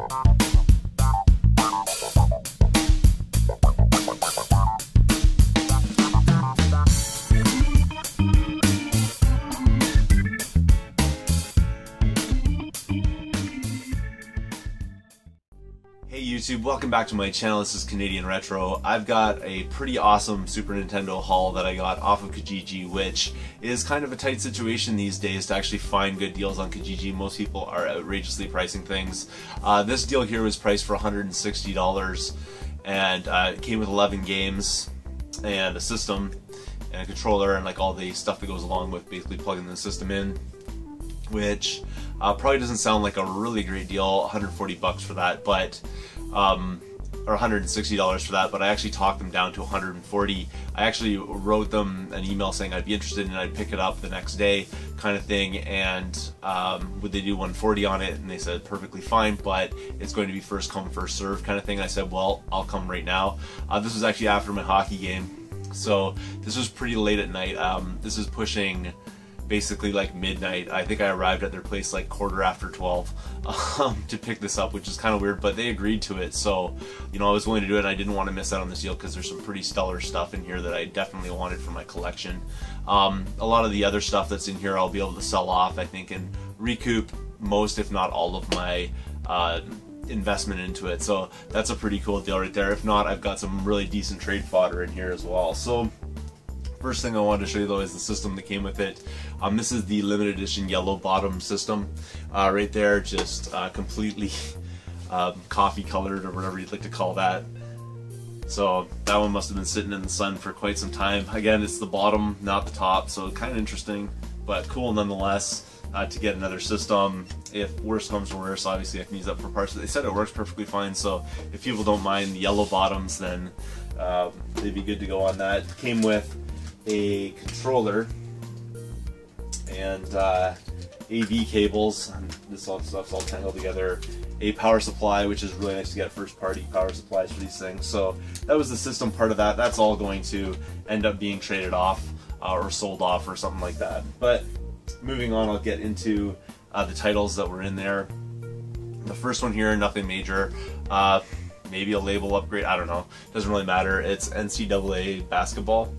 Hey YouTube, welcome back to my channel. This is Canadian Retro. I've got a pretty awesome Super Nintendo haul that I got off of Kijiji, which is kind of a tight situation these days to actually find good deals on Kijiji. Most people are outrageously pricing things. This deal here was priced for $160 and it came with 11 games and a system and a controller and like all the stuff that goes along with basically plugging the system in, which probably doesn't sound like a really great deal, 140 bucks for that, but or $160 for that, but I actually talked them down to 140. I actually wrote them an email saying I'd be interested and I'd pick it up the next day kind of thing, and would they do 140 on it, and they said perfectly fine, but it's going to be first come first serve kind of thing. I said, well, I'll come right now. This was actually after my hockey game, so this was pretty late at night. This is pushing basically like midnight. I think I arrived at their place like 12:15 to pick this up, which is kind of weird, but they agreed to it, so you know I was willing to do it, and I didn't want to miss out on this deal because there's some pretty stellar stuff in here that I definitely wanted for my collection. A lot of the other stuff that's in here I'll be able to sell off, I think, and recoup most if not all of my investment into it, so that's a pretty cool deal right there. If not, I've got some really decent trade fodder in here as well. So first thing I wanted to show you though is the system that came with it. This is the limited edition yellow bottom system right there, just completely coffee colored or whatever you'd like to call that. So that one must have been sitting in the sun for quite some time. Again, it's the bottom, not the top, so kind of interesting, but cool nonetheless to get another system. If worse comes to worse, obviously I can use that for parts. They said it works perfectly fine, so if people don't mind the yellow bottoms, then they'd be good to go on that. It came with a controller and AV cables, and this all stuff's all tangled together, a power supply, which is really nice to get first party power supplies for these things. So that was the system part of that. That's all going to end up being traded off or sold off or something like that. But moving on, I'll get into the titles that were in there. The first one here, nothing major, maybe a label upgrade, I don't know, doesn't really matter. It's NCAA basketball.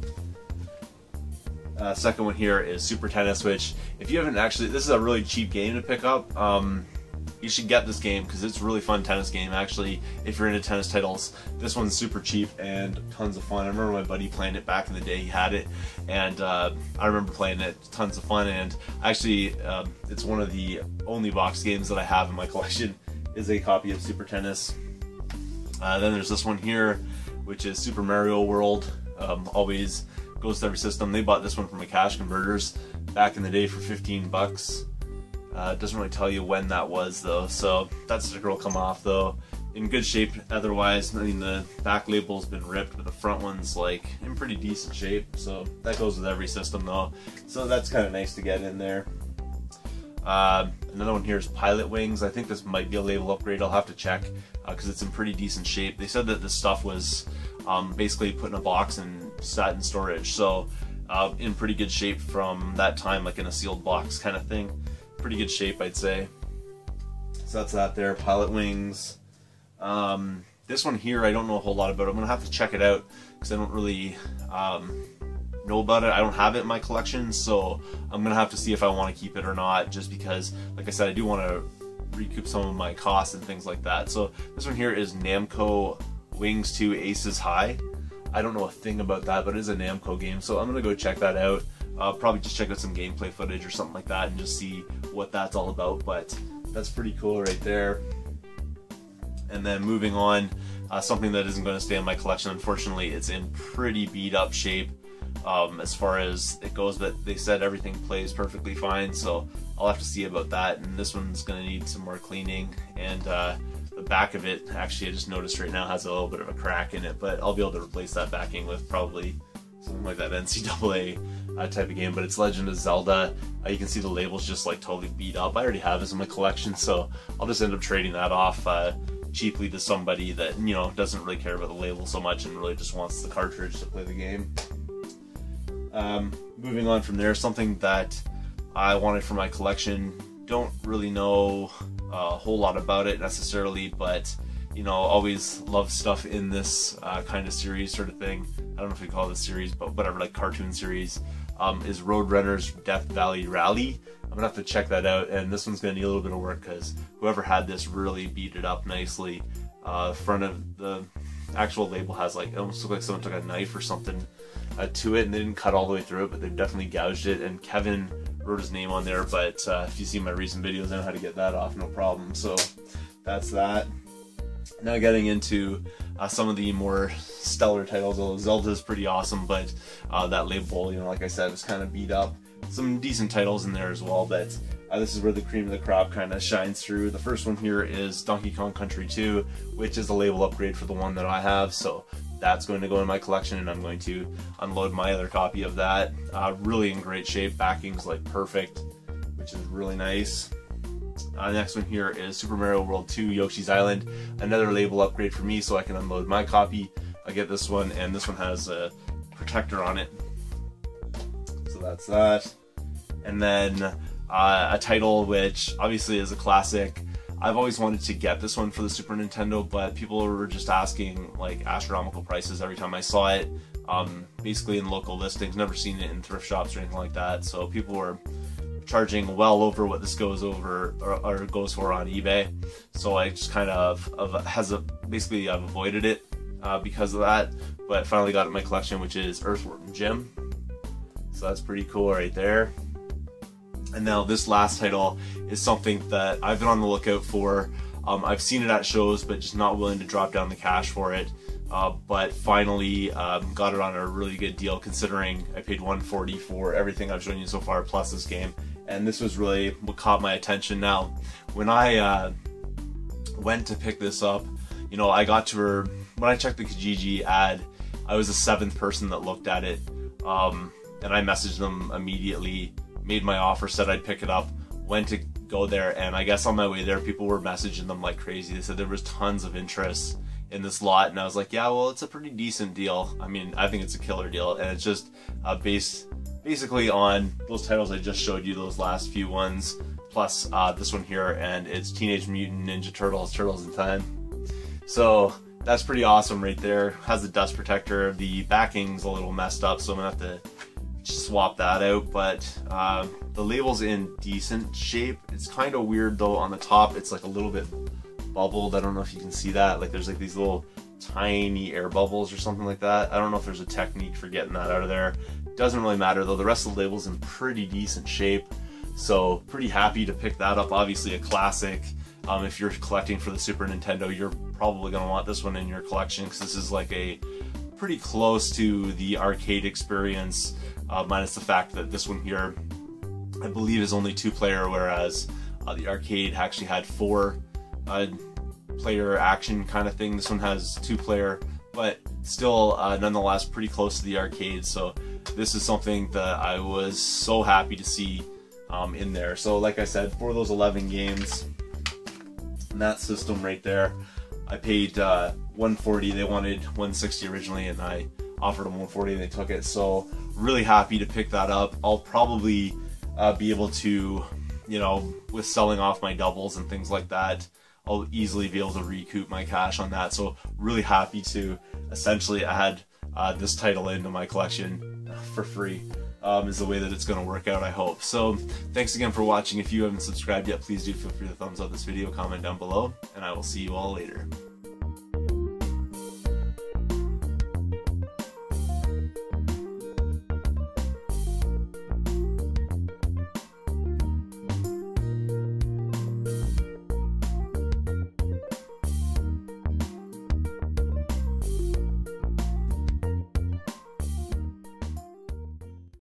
Second one here is Super Tennis, which if you haven't actually, this is a really cheap game to pick up. You should get this game because it's a really fun tennis game actually if you're into tennis titles. This one's super cheap and tons of fun. I remember my buddy playing it back in the day. He had it, and I remember playing it, tons of fun. And actually it's one of the only box games that I have in my collection is a copy of Super Tennis. Then there's this one here, which is Super Mario World. Always goes to every system. They bought this one from a Cash Converters back in the day for 15 bucks. It doesn't really tell you when that was though, so that sticker will come off though. In good shape otherwise. I mean, the back label's been ripped, but the front one's like in pretty decent shape, so that goes with every system though. So that's kind of nice to get in there. Another one here is Pilot Wings. I think this might be a label upgrade. I'll have to check because it's in pretty decent shape. They said that this stuff was basically put in a box and sat in storage, so in pretty good shape from that time, like in a sealed box kind of thing. Pretty good shape, I'd say. So that's that there, Pilot Wings. This one here, I don't know a whole lot about. I'm gonna have to check it out because I don't really know about it. I don't have it in my collection, so I'm gonna have to see if I want to keep it or not, just because, like I said, I do want to recoup some of my costs and things like that. So this one here is Namco Wings 2 Aces High. I don't know a thing about that, but it is a Namco game, so I'm gonna go check that out. Probably just check out some gameplay footage or something like that and just see what that's all about, but that's pretty cool right there. And then moving on, something that isn't going to stay in my collection, unfortunately. It's in pretty beat up shape as far as it goes, but they said everything plays perfectly fine, so I'll have to see about that. And this one's going to need some more cleaning, and the back of it, actually I just noticed right now, has a little bit of a crack in it, but I'll be able to replace that backing with probably something like that NCAA type of game. But it's Legend of Zelda. You can see the label's just like totally beat up. I already have this in my collection, so I'll just end up trading that off cheaply to somebody that, you know, doesn't really care about the label so much and really just wants the cartridge to play the game. Moving on from there, something that I wanted for my collection don't really know a whole lot about it necessarily, but you know, always love stuff in this kind of series sort of thing. I don't know if we call it a series, but whatever, like cartoon series, is Roadrunner's Death Valley Rally. I'm gonna have to check that out, and this one's gonna need a little bit of work because whoever had this really beat it up nicely. Front of the actual label has like, it almost looks like someone took a knife or something to it, and they didn't cut all the way through it, but they've definitely gouged it, and Kevin wrote his name on there, but if you see my recent videos, I know how to get that off, no problem. So that's that. Now getting into some of the more stellar titles. Although Zelda's pretty awesome, but that label, you know, like I said, was kind of beat up. Some decent titles in there as well, but this is where the cream of the crop kind of shines through. The first one here is Donkey Kong Country 2, which is a label upgrade for the one that I have, so that's going to go in my collection, and I'm going to unload my other copy of that. Really in great shape, backing's like perfect, which is really nice. Next one here is Super Mario World 2 Yoshi's Island, another label upgrade for me, so I can unload my copy. I get this one, and this one has a protector on it, so that's that. And then a title which obviously is a classic. I've always wanted to get this one for the Super Nintendo, but people were just asking like astronomical prices every time I saw it, basically in local listings. Never seen it in thrift shops or anything like that, so people were charging well over what this goes over or goes for on eBay. So I just kind of basically I've avoided it because of that, but finally got it in my collection, which is Earthworm Jim. So that's pretty cool right there. And now this last title is something that I've been on the lookout for. I've seen it at shows, but just not willing to drop down the cash for it. But finally got it on a really good deal, considering I paid $140 for everything I've shown you so far, plus this game. And this was really what caught my attention. Now, when I went to pick this up, you know, I got to when I checked the Kijiji ad, I was the 7th person that looked at it, and I messaged them immediately, made my offer, said I'd pick it up, went to go there, and I guess on my way there, people were messaging them like crazy. They said there was tons of interest in this lot, and I was like, yeah, well, it's a pretty decent deal. I mean, I think it's a killer deal, and it's just based basically on those titles I just showed you, those last few ones, plus this one here, and it's Teenage Mutant Ninja Turtles, Turtles in Time. So that's pretty awesome right there. Has the dust protector. The backing's a little messed up, so I'm gonna have to swap that out, but the label's in decent shape. It's kind of weird though, on the top it's like a little bit bubbled. I don't know if you can see that, like there's like these little tiny air bubbles or something like that. I don't know if there's a technique for getting that out of there. Doesn't really matter though, the rest of the label's in pretty decent shape, so pretty happy to pick that up. Obviously a classic. If you're collecting for the Super Nintendo, you're probably going to want this one in your collection, because this is like a pretty close to the arcade experience, minus the fact that this one here I believe is only 2-player, whereas the arcade actually had 4-player action kind of thing. This one has 2-player, but still nonetheless pretty close to the arcade. So this is something that I was so happy to see in there. So like I said, for those 11 games in that system right there, I paid $140. They wanted $160 originally, and I offered them $140 and they took it. So really happy to pick that up. I'll probably be able to, you know, with selling off my doubles and things like that, I'll easily be able to recoup my cash on that. So really happy to essentially add this title into my collection for free. Is the way that it's going to work out, I hope. So thanks again for watching. If you haven't subscribed yet, please do feel free to thumbs up this video, comment down below, and I will see you all later.